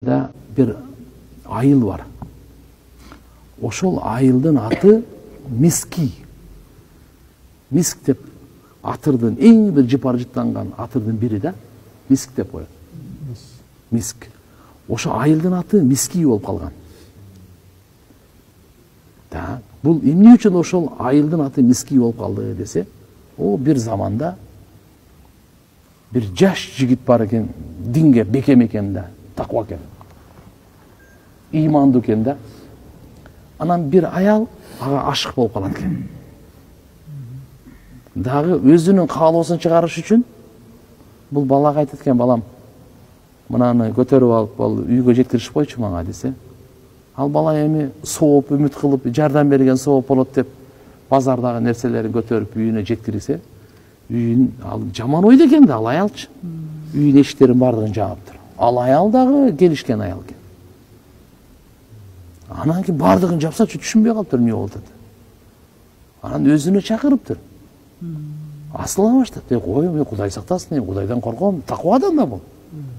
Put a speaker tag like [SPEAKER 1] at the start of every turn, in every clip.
[SPEAKER 1] да bir айыл бар. Ошол айылдын аты Миски. Миск деп атырдын эң бир жыпар-жыттанган атырдын бири да Миск деп коет. Миск. Ошо айылдын аты Миски болуп калган. Да, бул эмне үчүн ошол айылдын аты Миски болуп калды десе, о бир заманда бир жаш жигит бар экен, динге бекем экен да, таква экен. Имандуу экен да. Анан бир аял ага ашык болуп калат экен. Дагы өзүнүн каалоосун чыгарыш үчүн бул балага айтат экен, балам, мынаны көтөрүп алып, ал үйгө жеткиришип койчу мага десе. Ал бала эми сооп үмүт кылып, жардам берген сооп болот деп базардагы нерселерин көтөрүп үйүнө жеткирсе, үйүн ал жаман ойдо экен да, ал аялчы. Үйүн эшиктерин бардыгын жаап тур. Ал аял дагы келишкен аял экен. Анан кийин бардыгын жапсачы түшүнбөй калыптыр эмне болуп атат. Анан өзүнө чакырыптыр. Асыла баштады. Ой, мен Кудай сактасын, мен Кудайдан корком. Таквадан да бул.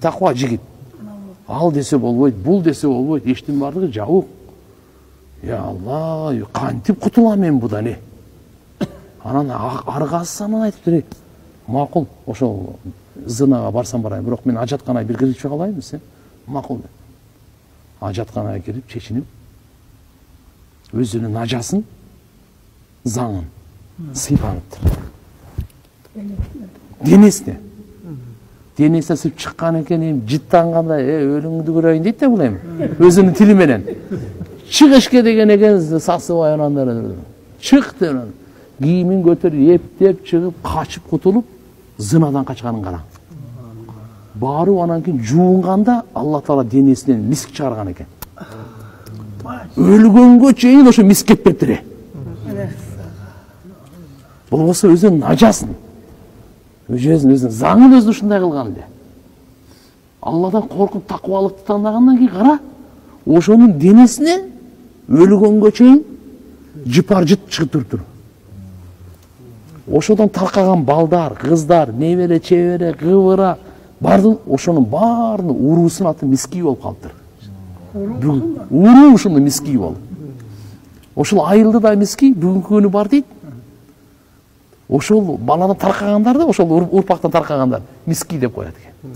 [SPEAKER 1] Таква жигит. Ал десе болбойт, бул десе болбойт, эштин бардыгы жабык. Я Алла, кантип кутулам мен будан э? Анан аргасынан айтыптыр, макул, ошол зынага барсам барайын, бирок мен ажатканага бир кирип чыга алайын десе, макул деп. Ажатканага кирип, чечинип, өзүнүн ажасын, заңын сыйпаныптыр. Денесине. Денесине сыйып чыккан экен, эми жыттанганда, өлүңдү көрөйүн дейт да бул эми. Өзүнүн тили менен. Чык эшикке деген экен, сасыбай анан чык деп. Кийимин көтөрүп, эптеп чыгып, качып кутулуп, зынадан качканын караң. Барып анан кийин жуунганда Алла Таала денесинен миск чыгарган экен. Өлгөнгө чейин ошо миск кетпептир. Болбосо өзүнүн ажасын, өзүнүн заңын өзү ушундай кылган эле. Алладан коркуп таквалыкты тандагандан кийин кара, ошонун денесине өлгөнгө чейин жыпар-жыт чыгып туруптур. Ошодон таркаган балдар, кыздар, небере, чебере, кыбыра, бардын ошонун баарынын уруусунун аты Миски болуп калыптыр. Уруу ушундай Миски болуп. Ошол айылды да Миски бүгүнкү күнү бар дейт. Ошол баладан таркагандар да, ошол урпактан таркагандар Миски деп коет экен.